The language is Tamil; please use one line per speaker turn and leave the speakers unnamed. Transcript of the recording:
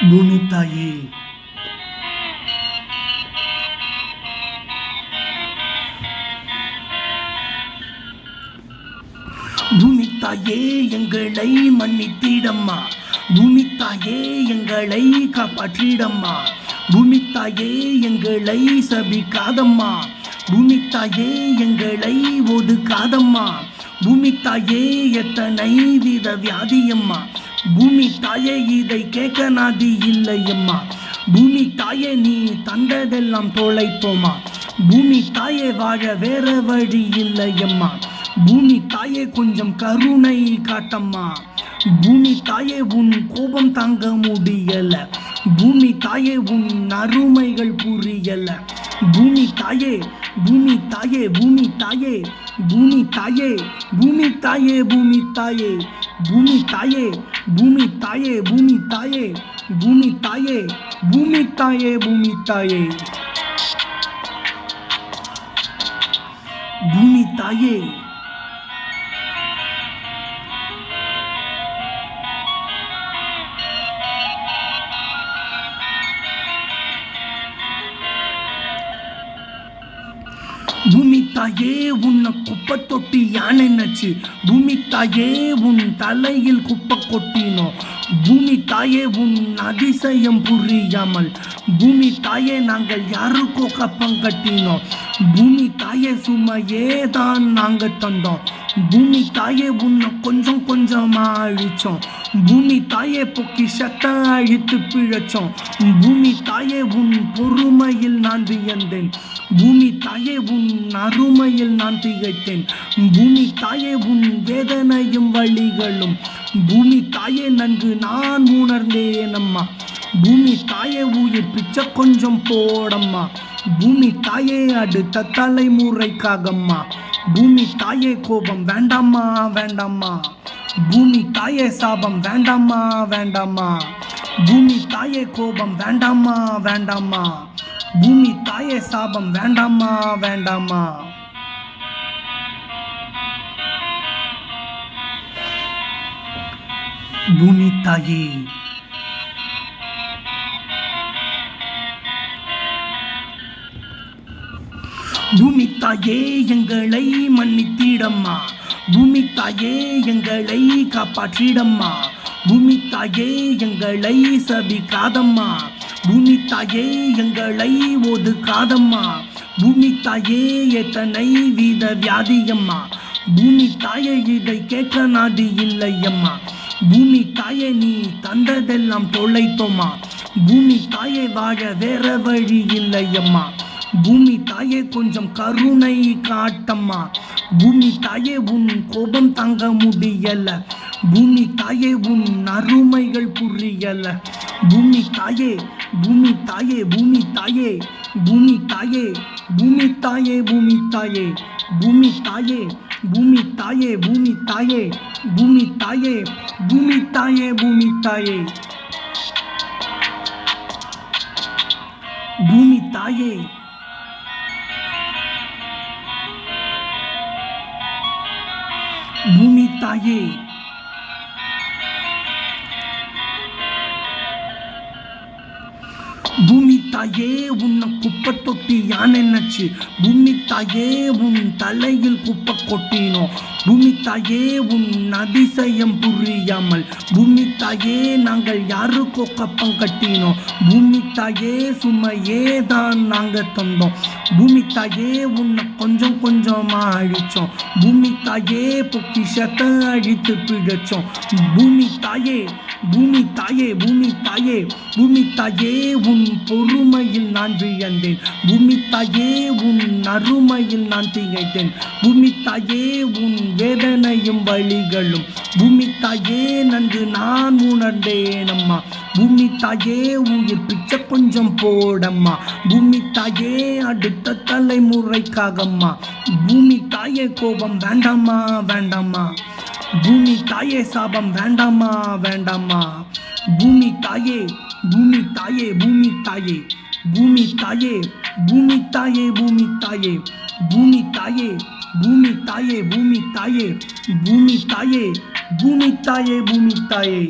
பூமி தாயே, பூமி தாயே எங்களை மன்னித்திடம்மா. பூமி தாயே எங்களை காப்பாற்றிடம்மா. பூமி தாயே எங்களை சபிக்காதம்மா. பூமி தாயே எங்களை ஒதுக்காதம்மா. பூமி தாயே எத்தனை வித வியாதியம்மா. பூமி தாயே இதை கேட்க நாதி இல்லையம்மா. பூமி தாயே நீ தந்ததெல்லாம் தொலைப்போமா. பூமி தாயே வாழ வேற வழி இல்லையம்மா. பூமி தாயே கொஞ்சம் கருணை காட்டம்மா. பூமி தாயே உன் கோபம் தாங்க முடியல. பூமி தாயே உன் அருமைகள் புரியல. பூமி தாயே, பூமி தாயே, பூமி தாயே, பூமி தாயே, பூமி தாயே, பூமி தாயே, பூமி தாயே, பூமி தாயே, பூமி தாயே, பூமி தாயே, பூமி தாயே, பூமி தாயே, பூமி தாயே, பூமி தாயே உன்னை குப்பை தொட்டி யானை நச்சு. பூமி தாயே உன் தலையில் குப்பை கொட்டினோம். பூமி தாயே உன் அதிசயம் புரியாமல். பூமி தாயே நாங்கள் யாருக்கோ கப்பம் கட்டினோம். பூமி தாயே சுமையே தான் நாங்கள் தந்தோம். பூமி தாயே உன்னை கொஞ்சம் கொஞ்சமா அழிச்சோம். பூமி தாயே பொக்கிஷத்தை அழித்து பிழைச்சோம். பூமி தாயே உன் பொறுமையில் நான் வியந்தேன். பூமி தாயே உன் அருமையில் நான் திகைத்தேன். பூமி தாயே உன் வேதனையும் வழிகளும். பூமி தாயே நன்கு நான் உணர்ந்தேன் அம்மா. பூமி தாயே உயிர் பிச்சை கொஞ்சம் போடம்மா. பூமி தாயே அடுத்த தலைமுறைக்காகம்மா. பூமி தாயே கோபம் வேண்டாமா வேண்டாமா. பூமி தாயே சாபம் வேண்டாமா வேண்டாமா. பூமி தாயே கோபம் வேண்டாமா வேண்டாமா. பூமி தாயே சாபம் வேண்டாமா வேண்டாமா. பூமி தாயே, பூமி தாயே எங்களை மன்னித்திடம்மா. பூமி தாயே எங்களை காப்பாற்றிடம்மா. பூமி தாயே எங்களை சபிக்காதம்மா. பூமி தாயே எங்களை ஒதுக்காதம்மா. பூமி தாயே எத்தனை வித வியாதியம்மா. பூமி தாயே இதை கேட்க நாதி இல்லையம்மா. பூமி தாயே நீ தந்ததெல்லாம் தொலைத்தோமா. பூமி தாயே வாழ வேற வழி இல்லையம்மா. பூமி தாயே கொஞ்சம் கருணை காட்டம்மா. பூமி தாயே உன் கோபம் தாங்க முடியல. பூமி தாயே உன் அருமைகள் புரியல. பூமி தாயே, பூமி தாயே, பூமி தாயே, பூமி தாயே, பூமி தாயே, பூமி தாயே, பூமி தாயே, பூமி தாயே, பூமி தாயே, பூமி தாயே, பூமி தாயே, பூமி தாயே, பூமி தாயே, பூமி தாயே, பூமி தாயே உன்னை குப்பை தொட்டி யானை நச்சு. பூமி தாயே உன் தலையில் குப்பை கொட்டினோம். பூமி தாயே உன் அதிசயம் புரியாமல். பூமி தாயே நாங்கள் யாருக்கோ கப்பம் கட்டினோம். பூமி தாயே சுமையே தான் நாங்கள் தந்தோம். பூமி தாயே உன்னை கொஞ்சம் கொஞ்சமா அழிச்சோம். பூமி தாயே பொக்கிஷத்தை அழித்து பிழைச்சோம். பூமி தாயே, பூமி தாயே, பூமி தாயே, பூமி தாயே உன் பொறுமையில் நான் வியந்தேன். பூமி தாயே உன் அருமையில் நான் திகைத்தேன். பூமி தாயே உன் வேதனையும் வழிகளும். பூமி தாயே நன்கு நான் உணர்ந்தேன் அம்மா. பூமி தாயே உயிர் பிச்சை கொஞ்சம் போடம்மா. பூமி தாயே அடுத்த தலைமுறைக்காகம்மா. பூமி தாயே கோபம் வேண்டாமா வேண்டாமா. பூமி தாயே சாபம் வேண்டாமா வேண்டாமா. பூமி தாயே, பூமி தாயே, பூமி தாயே, பூமி தாயே, பூமி தாயே, பூமி தாயே, பூமி தாயே, பூமி தாயே, பூமி தாயே, பூமி தாயே, பூமி தாயே, பூமி தாயே.